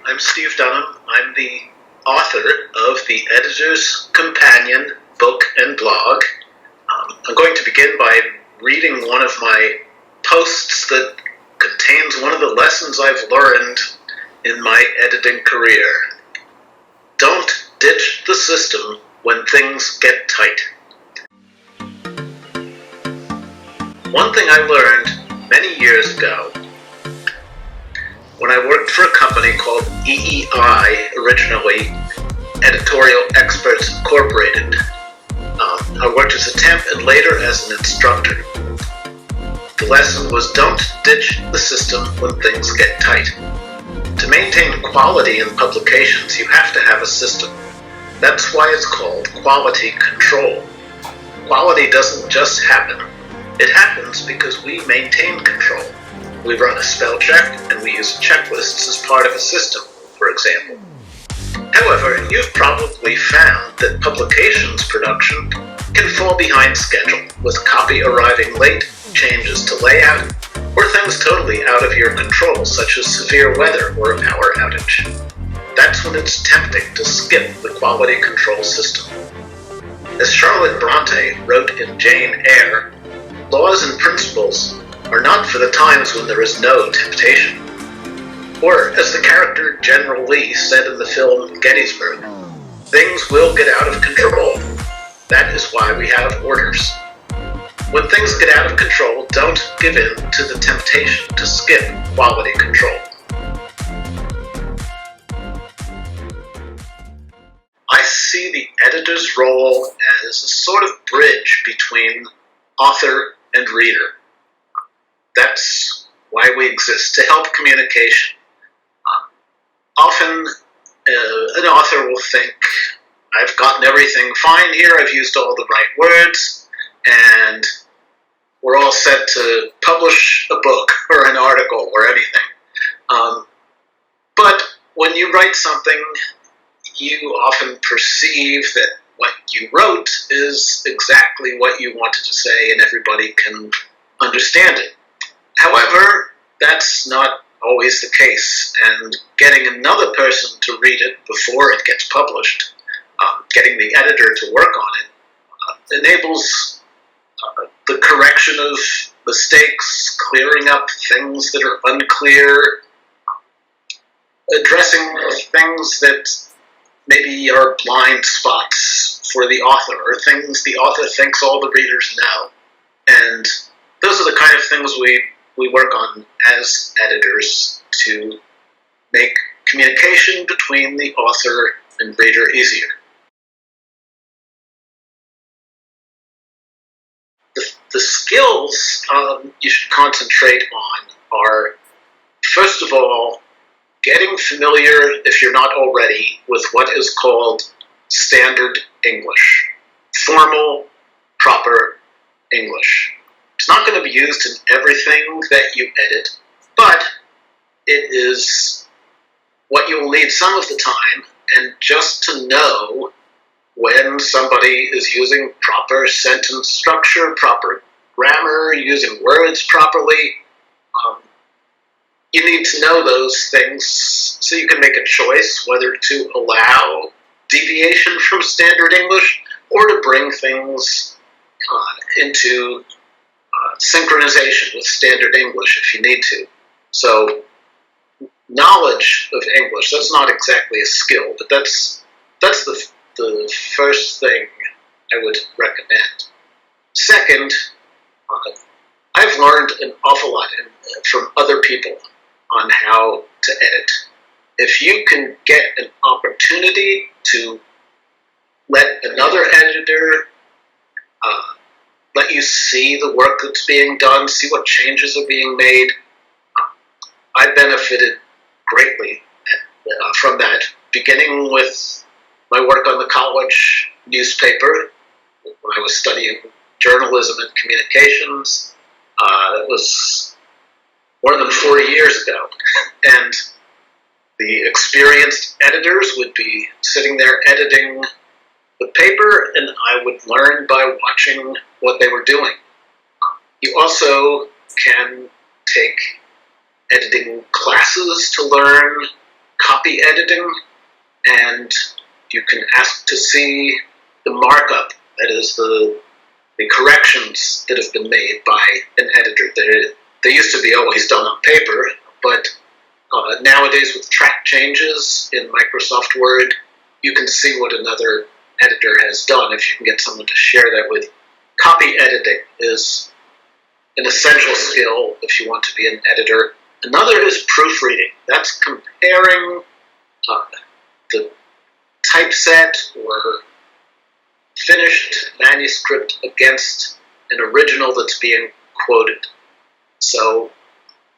I'm Steve Dunham. I'm the author of the Editor's Companion book and blog. I'm going to begin by reading one of my posts that contains one of the lessons I've learned in my editing career. Don't ditch the system when things get tight. One thing I learned many years ago when I worked for a company called EEI, originally Editorial Experts Incorporated. I worked as a temp and later as an instructor. The lesson was don't ditch the system when things get tight. To maintain quality in publications, you have to have a system. That's why it's called quality control. Quality doesn't just happen. It happens because we maintain control. We run a spell check, and we use checklists as part of a system, for example. However, you've probably found that publications production can fall behind schedule, with copy arriving late, changes to layout, or things totally out of your control, such as severe weather or a power outage. That's when it's tempting to skip the quality control system. As Charlotte Bronte wrote in Jane Eyre, laws and principles are not for the times when there is no temptation. Or, as the character General Lee said in the film Gettysburg, things will get out of control. That is why we have orders. When things get out of control, don't give in to the temptation to skip quality control. I see the editor's role as a sort of bridge between author and reader. That's why we exist, to help communication. Often, an author will think, I've gotten everything fine here, I've used all the right words, and we're all set to publish a book or an article or anything. But when you write something, you often perceive that what you wrote is exactly what you wanted to say and everybody can understand it. However, that's not always the case, and getting another person to read it before it gets published, getting the editor to work on it, enables the correction of mistakes, clearing up things that are unclear, addressing things that maybe are blind spots for the author, or things the author thinks all the readers know. And those are the kind of things we work on as editors to make communication between the author and reader easier. The skills you should concentrate on are, first of all, getting familiar, if you're not already, with what is called standard English, formal, proper English. It's not going to be used in everything that you edit, but it is what you will need some of the time, and just to know when somebody is using proper sentence structure, proper grammar, using words properly. You need to know those things so you can make a choice whether to allow deviation from standard English or to bring things into synchronization with standard English if you need to. So knowledge of English, that's not exactly a skill, but that's the first thing I would recommend. Second, I've learned an awful lot from other people on how to edit. If you can get an opportunity to let another editor let you see the work that's being done, see what changes are being made, I benefited greatly from that, beginning with my work on the college newspaper when I was studying journalism and communications. That was more than 40 years ago. And the experienced editors would be sitting there editing the paper, and I would learn by watching what they were doing. You also can take editing classes to learn copy editing, and you can ask to see the markup, that is the corrections that have been made by an editor. They used to be always done on paper, but nowadays with track changes in Microsoft Word, you can see what another editor has done if you can get someone to share that with. Copy editing is an essential skill if you want to be an editor. Another is proofreading. That's comparing the typeset or finished manuscript against an original that's being quoted. So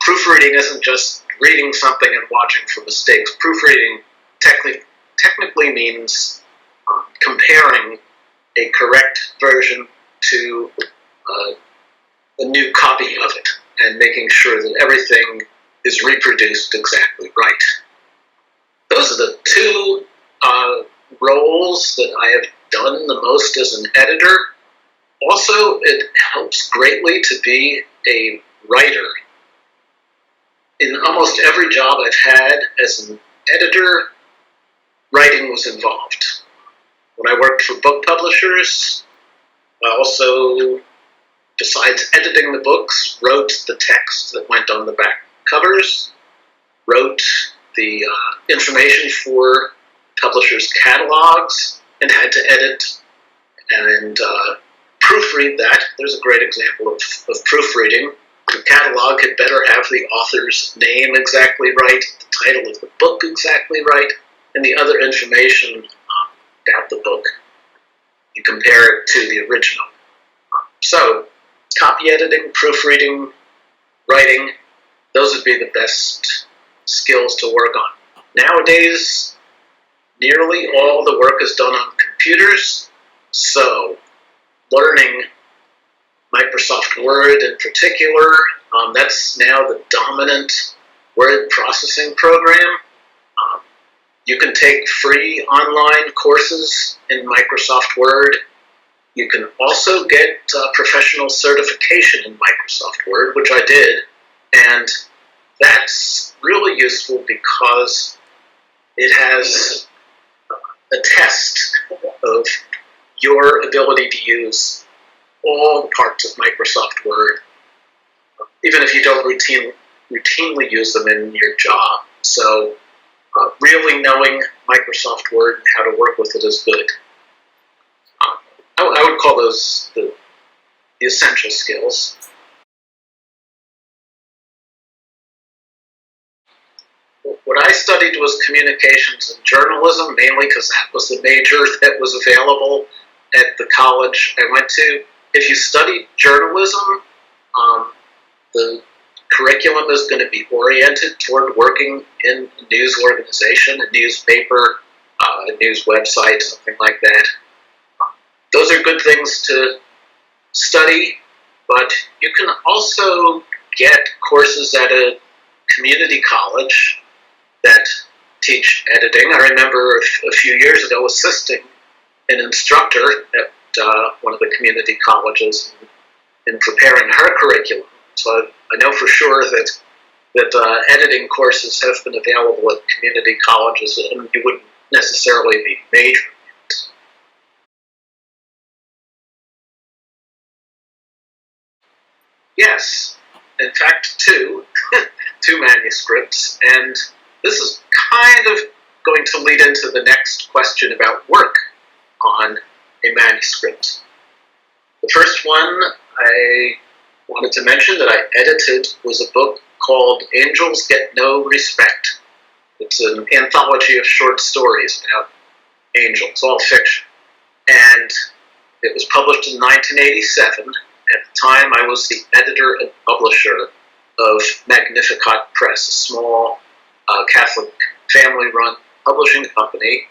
proofreading isn't just reading something and watching for mistakes. Proofreading technically means comparing a correct version to a new copy of it and making sure that everything is reproduced exactly right. Those are the two roles that I have done the most as an editor. Also, it helps greatly to be a writer. In almost every job I've had as an editor, writing was involved. When I worked for book publishers, I also, besides editing the books, wrote the text that went on the back covers, wrote the information for publishers' catalogs, and had to edit and proofread that. There's a great example of proofreading. The catalog had better have the author's name exactly right, the title of the book exactly right, and the other information about the book. You compare it to the original. So, copy editing, proofreading, writing, those would be the best skills to work on. Nowadays, nearly all the work is done on computers, so learning Microsoft Word in particular, that's now the dominant word processing program. You can take free online courses in Microsoft Word. You can also get professional certification in Microsoft Word, which I did, and that's really useful because it has a test of your ability to use all parts of Microsoft Word, even if you don't routinely use them in your job. So really knowing Microsoft Word and how to work with it is good. I would call those the essential skills. What I studied was communications and journalism, mainly because that was the major that was available at the college I went to. If you study journalism, the curriculum is going to be oriented toward working in a news organization, a newspaper, a news website, something like that. Those are good things to study, but you can also get courses at a community college that teach editing. I remember a few years ago assisting an instructor at one of the community colleges in preparing her curriculum. So I know for sure that editing courses have been available at community colleges, and you wouldn't necessarily be majoring in it. Yes, in fact, two manuscripts, and this is kind of going to lead into the next question about work on a manuscript. The first one I wanted to mention that I edited was a book called Angels Get No Respect. It's an anthology of short stories about angels, all fiction. And it was published in 1987. At the time, I was the editor and publisher of Magnificat Press, a small Catholic family-run publishing company.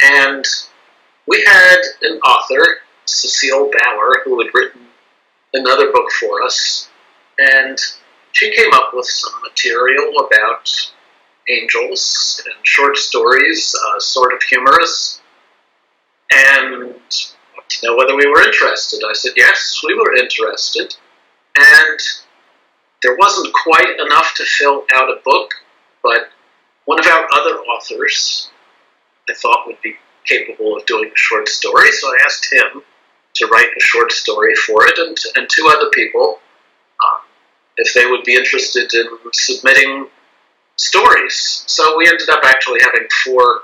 And we had an author, Cecile Bauer, who had written another book for us, and she came up with some material about angels and short stories, sort of humorous, and wanted to know whether we were interested. I said, yes, we were interested, and there wasn't quite enough to fill out a book, but One of our other authors I thought would be capable of doing a short story, so I asked him to write a short story for it, and two other people if they would be interested in submitting stories. So we ended up actually having 4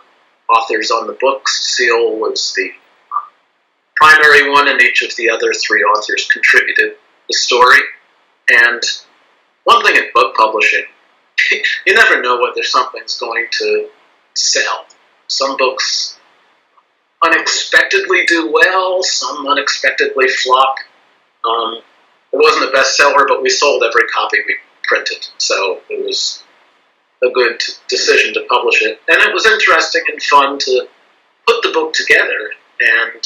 authors on the book. Cecile was the primary one, and each of the other 3 authors contributed the story. And one thing in book publishing, you never know whether something's going to sell. Some books unexpectedly do well, some unexpectedly flop. It wasn't a bestseller, but we sold every copy we printed, so it was a good decision to publish it. And it was interesting and fun to put the book together and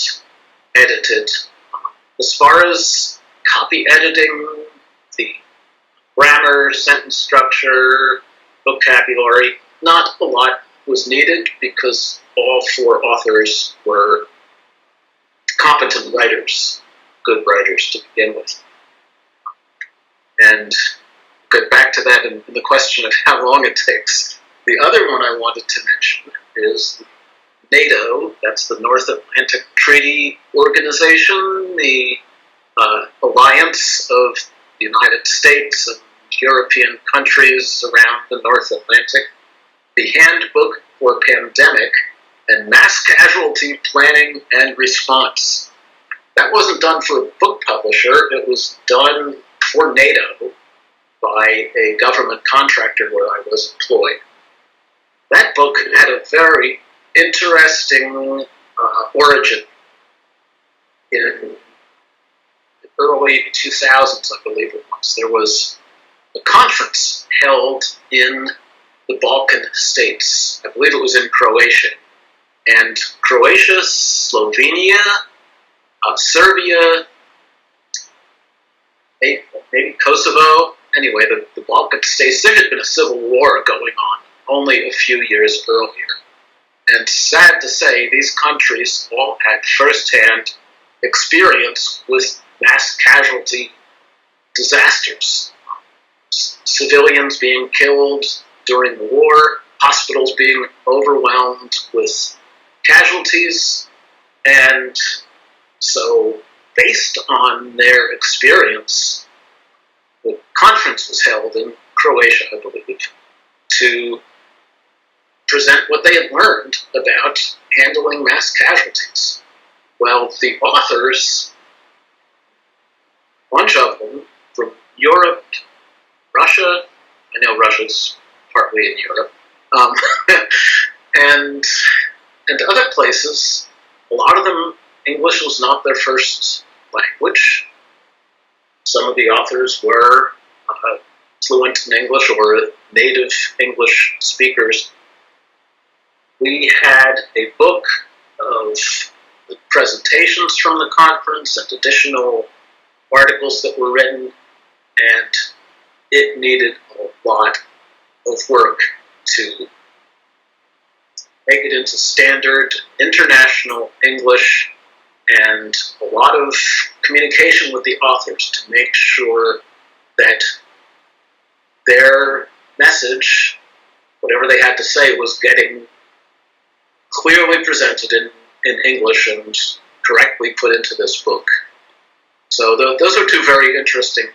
edit it. As far as copy editing, the grammar, sentence structure, vocabulary, not a lot was needed because all 4 authors were competent writers, good writers to begin with. And get back to that in the question of how long it takes. The other one I wanted to mention is NATO, that's the North Atlantic Treaty Organization, the alliance of the United States and European countries around the North Atlantic, the Handbook for Pandemic and Mass Casualty Planning and Response. That wasn't done for a book publisher, it was done for NATO by a government contractor where I was employed. That book had a very interesting origin. In the early 2000s, I believe it was, there was a conference held in the Balkan states. I believe it was in Croatia. And Croatia, Slovenia, Serbia, maybe Kosovo, anyway, the Balkan states, there had been a civil war going on only a few years earlier. And sad to say, these countries all had first-hand experience with mass casualty disasters. Civilians being killed during the war, hospitals being overwhelmed with casualties, and so based on their experience, the conference was held in Croatia, I believe, to present what they had learned about handling mass casualties. Well, the authors, a bunch of them from Europe, Russia, I know Russia's partly in Europe, and other places, a lot of them, English was not their first language. Some of the authors were fluent in English or native English speakers. We had a book of the presentations from the conference and additional articles that were written, and it needed a lot of work to make it into standard international English, and a lot of communication with the authors to make sure that their message, whatever they had to say, was getting clearly presented in English and correctly put into this book. So those are 2 very interesting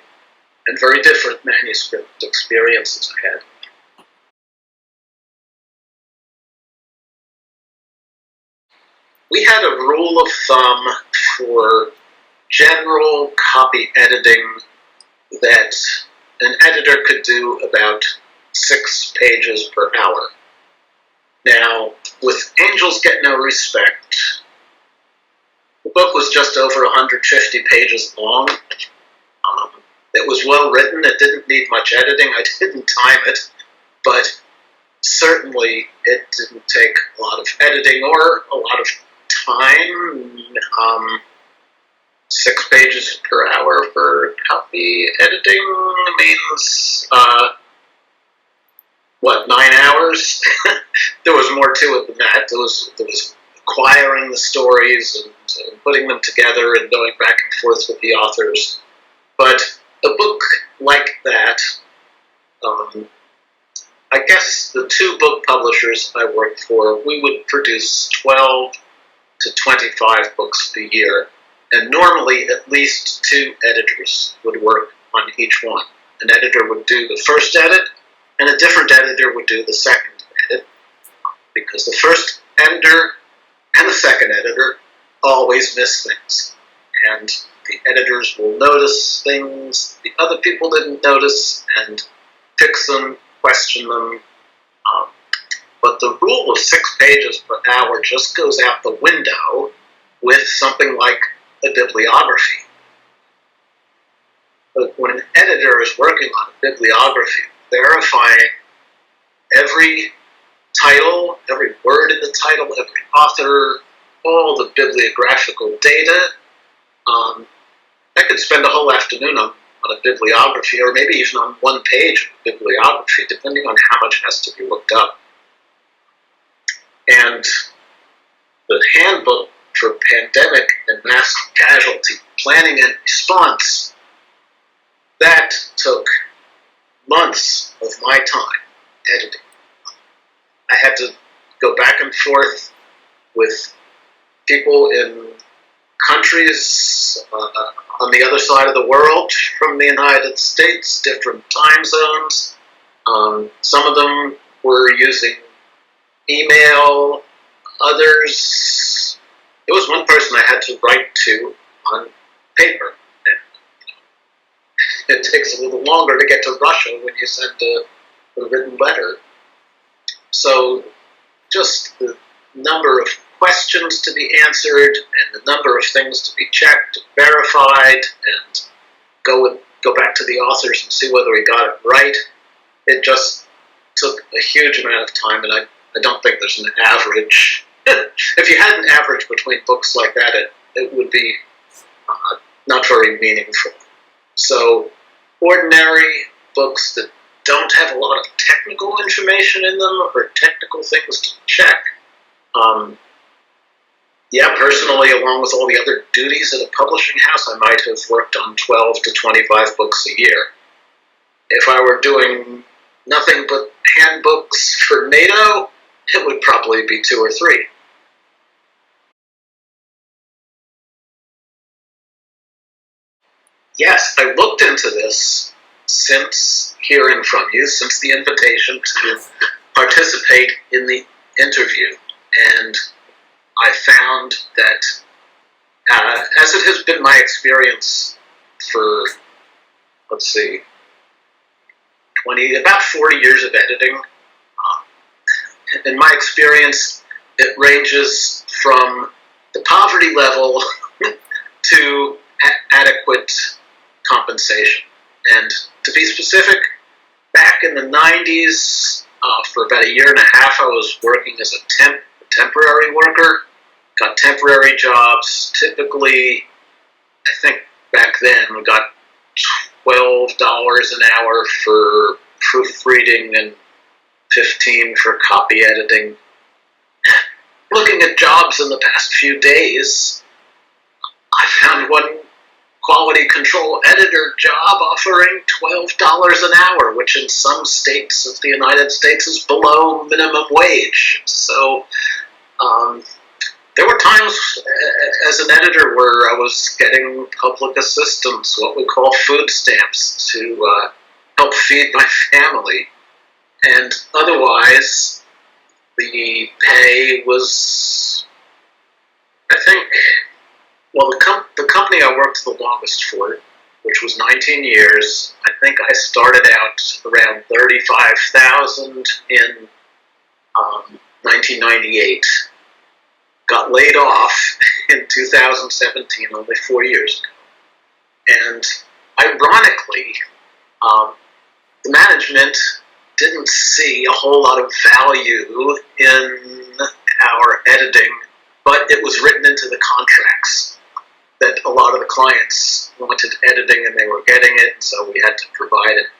and very different manuscript experiences I had. We had a rule of thumb for general copy editing that an editor could do about 6 pages per hour. Now, with Angels Get No Respect, the book was just over 150 pages long. It was well written, it didn't need much editing, I didn't time it, but certainly it didn't take a lot of editing or a lot of time. 6 pages per hour for copy editing means, 9 hours? There was more to it than that. There was acquiring the stories and putting them together and going back and forth with the authors. But a book like that I guess the two book publishers I worked for, we would produce 12 to 25 books a year, and normally at least two editors would work on each one. An editor would do the first edit, and a different editor would do the second edit, because the first editor and the second editor always miss things, and the editors will notice things the other people didn't notice and fix them, question them. But the rule of 6 pages per hour just goes out the window with something like a bibliography. But when an editor is working on a bibliography, verifying every title, every word in the title, every author, all the bibliographical data, I could spend a whole afternoon on a bibliography, or maybe even on one page of bibliography, depending on how much has to be looked up. And the handbook for pandemic and mass casualty planning and response, that took months of my time editing. I had to go back and forth with people in countries on the other side of the world from the United States, different time zones. Some of them were using email, others, it was one person I had to write to on paper. And it takes a little longer to get to Russia when you send a written letter. So just the number of questions to be answered and the number of things to be checked, verified, and go back to the authors and see whether he got it right. It just took a huge amount of time, and I don't think there's an average. If you had an average between books like that, it would be not very meaningful. So ordinary books that don't have a lot of technical information in them or technical things to check, personally, along with all the other duties at a publishing house, I might have worked on 12 to 25 books a year. If I were doing nothing but handbooks for NATO, it would probably be 2 or 3. Yes, I looked into this since hearing from you, since the invitation to participate in the interview, and I found that, as it has been my experience for, about 40 years of editing, in my experience, it ranges from the poverty level to adequate compensation. And to be specific, back in the 90s, for about a year and a half, I was working as a temporary worker, got temporary jobs. Typically, I think back then, we got $12 an hour for proofreading and $15 for copy editing. Looking at jobs in the past few days, I found one quality control editor job offering $12 an hour, which in some states of the United States is below minimum wage. So there were times as an editor where I was getting public assistance, what we call food stamps, to help feed my family. And otherwise, the pay was, I think, well, the company I worked the longest for, which was 19 years, I think I started out around $35,000 in 1998. Got laid off in 2017, only 4 years ago. And ironically, the management didn't see a whole lot of value in our editing, but it was written into the contracts that a lot of the clients wanted editing and they were getting it, and so we had to provide it.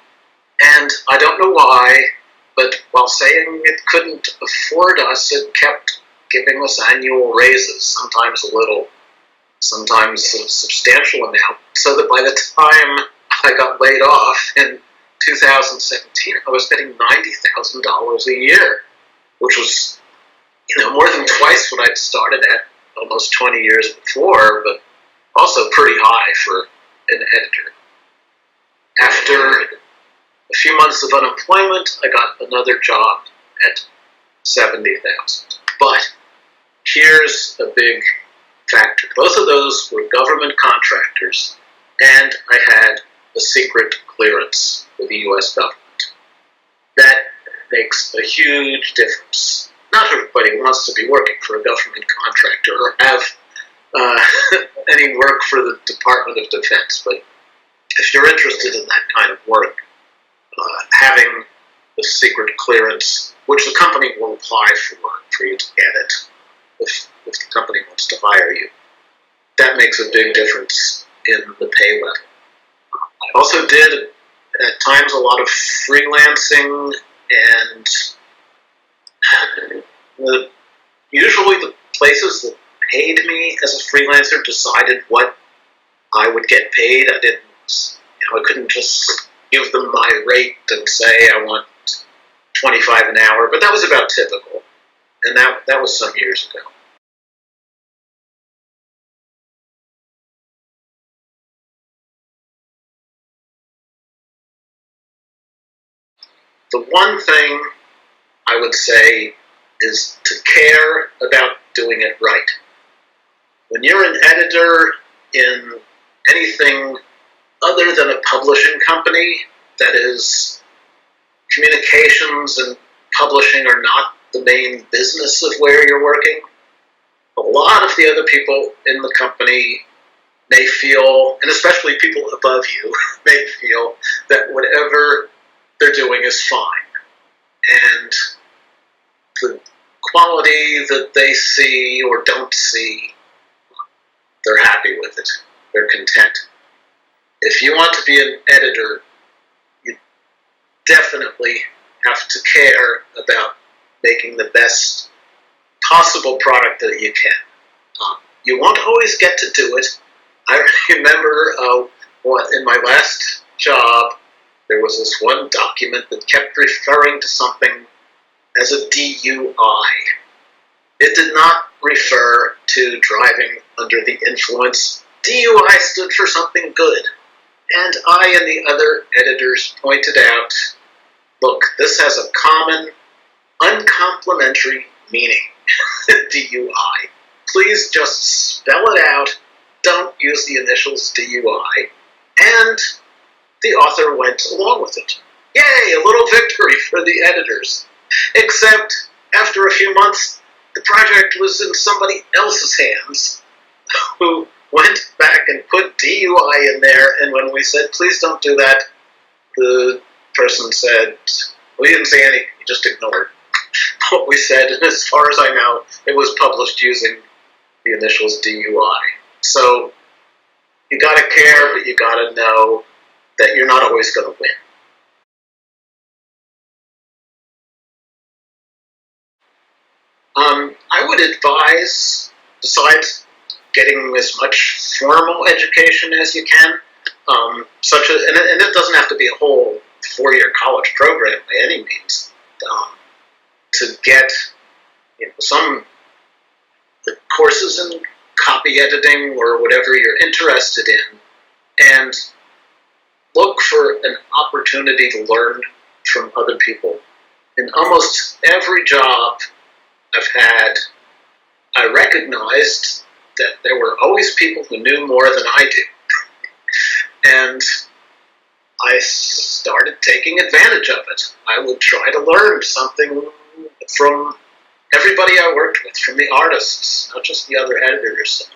And I don't know why, but while saying it couldn't afford us, it kept giving us annual raises, sometimes a little, sometimes a substantial amount, so that by the time I got laid off in 2017, I was getting $90,000 a year, which was, more than twice what I'd started at almost 20 years before, but also pretty high for an editor. After a few months of unemployment, I got another job at $70,000. But here's a big factor. Both of those were government contractors, and I had a secret clearance with the U.S. government. That makes a huge difference. Not everybody wants to be working for a government contractor or have any work for the Department of Defense, but if you're interested in that kind of work, having the secret clearance, which the company will apply for you to get it, if the company wants to hire you, that makes a big difference in the pay level. I also did, at times, a lot of freelancing, and usually the places that paid me as a freelancer decided what I would get paid. I couldn't just give them my rate and say I want $25 an hour, but that was about typical, and that was some years ago. The one thing I would say is to care about doing it right. When you're an editor in anything other than a publishing company, that is, communications and publishing are not the main business of where you're working, a lot of the other people in the company may feel, and especially people above you, may feel that whatever they're doing is fine. And the quality that they see or don't see, they're happy with it. They're content. If you want to be an editor, you definitely have to care about making the best possible product that you can. You won't always get to do it. I remember in my last job, there was this one document that kept referring to something as a DUI. It did not refer to driving under the influence. DUI stood for something good. And I and the other editors pointed out, look, this has a common, uncomplimentary meaning, DUI. Please just spell it out. Don't use the initials DUI. And the author went along with it. Yay, a little victory for the editors. Except, after a few months, the project was in somebody else's hands, who went back and put DUI in there, and when we said, please don't do that, the person said, we didn't say anything, he just ignored what we said, and as far as I know, it was published using the initials DUI. So, you gotta care, but you gotta know that you're not always gonna win. I would advise, besides getting as much formal education as you can, and it doesn't have to be a whole 4-year college program by any means, to get some courses in copy editing or whatever you're interested in, and look for an opportunity to learn from other people. In almost every job I've had, I recognized that there were always people who knew more than I do. And I started taking advantage of it. I would try to learn something from everybody I worked with, from the artists, not just the other editors.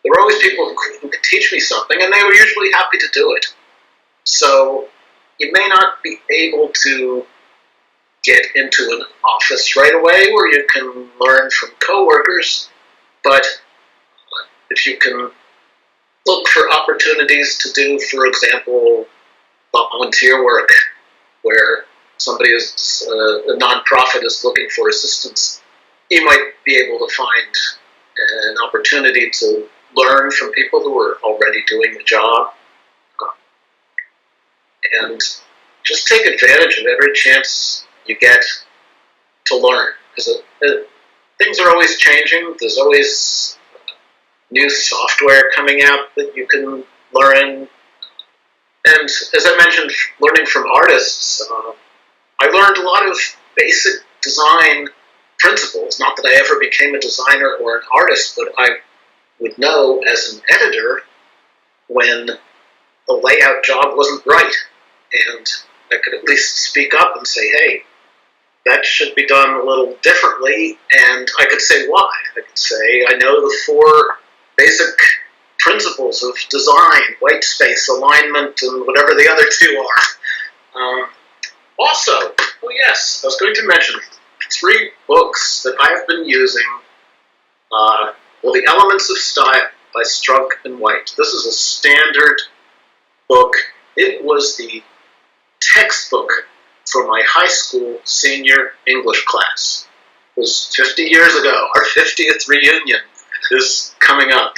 There were always people who could teach me something, and they were usually happy to do it. So you may not be able to get into an office right away where you can learn from coworkers, but if you can look for opportunities to do, for example, volunteer work, where a nonprofit is looking for assistance, you might be able to find an opportunity to learn from people who are already doing the job. and just take advantage of every chance you get to learn. Because things are always changing. There's always new software coming out that you can learn. And as I mentioned, learning from artists, I learned a lot of basic design principles. Not that I ever became a designer or an artist, but I would know as an editor when the layout job wasn't right. And I could at least speak up and say, hey, that should be done a little differently, and I could say why. I could say, I know the 4 basic principles of design, white space, alignment, and whatever the other 2 are. Also, oh yes, I was going to mention 3 books that I have been using. The Elements of Style by Strunk and White. This is a standard book. It was the textbook for my high school senior English class. It was 50 years ago. Our 50th reunion is coming up.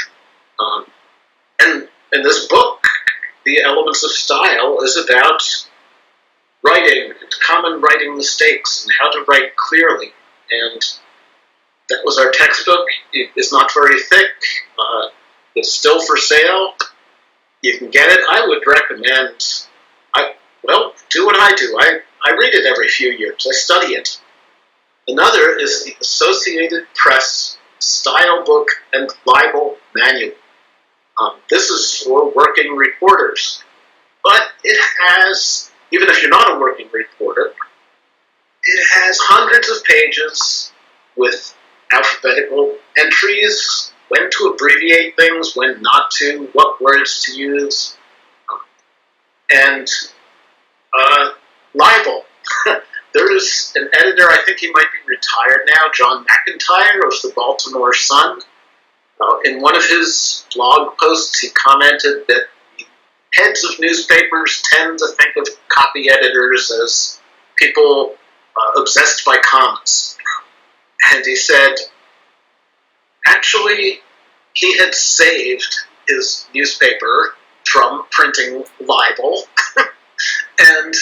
And in this book, The Elements of Style is about writing, common writing mistakes, and how to write clearly. And that was our textbook. It is not very thick. It's still for sale. You can get it. I would recommend, do what I do. I read it every few years. I study it. Another is the Associated Press Style Book and Libel Manual. This is for working reporters. But it has, even if you're not a working reporter, it has hundreds of pages with alphabetical entries, when to abbreviate things, when not to, what words to use, and libel. There's an editor, I think he might be retired now, John McIntyre of the Baltimore Sun. In one of his blog posts, he commented that heads of newspapers tend to think of copy editors as people obsessed by commas. And he said, actually, he had saved his newspaper from printing libel, and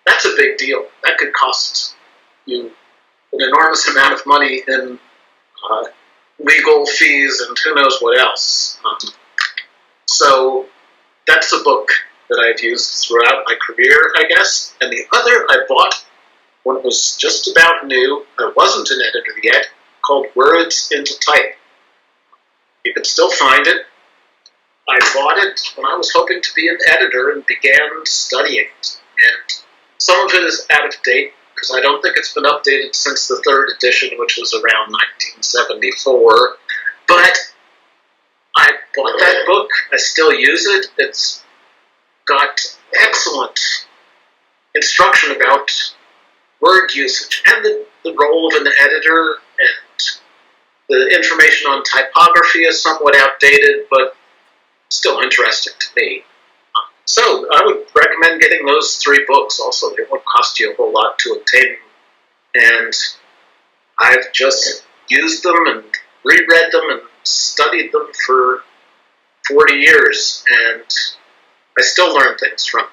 that's a big deal. That could cost you an enormous amount of money in legal fees and who knows what else. So that's a book that I've used throughout my career, I guess. And the other I bought when it was just about new, I wasn't an editor yet, called Words into Type. You can still find it. I bought it when I was hoping to be an editor and began studying it. And some of it is out of date, because I don't think it's been updated since the 3rd edition, which was around 1974. But I bought that book. I still use it. It's got excellent instruction about word usage and the role of an editor, and the information on typography is somewhat outdated, but still interesting to me. So I would recommend getting those 3 books also. They won't cost you a whole lot to obtain them. And I've just used them and reread them and studied them for 40 years, and I still learn things from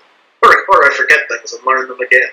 them. Or I forget things and learn them again.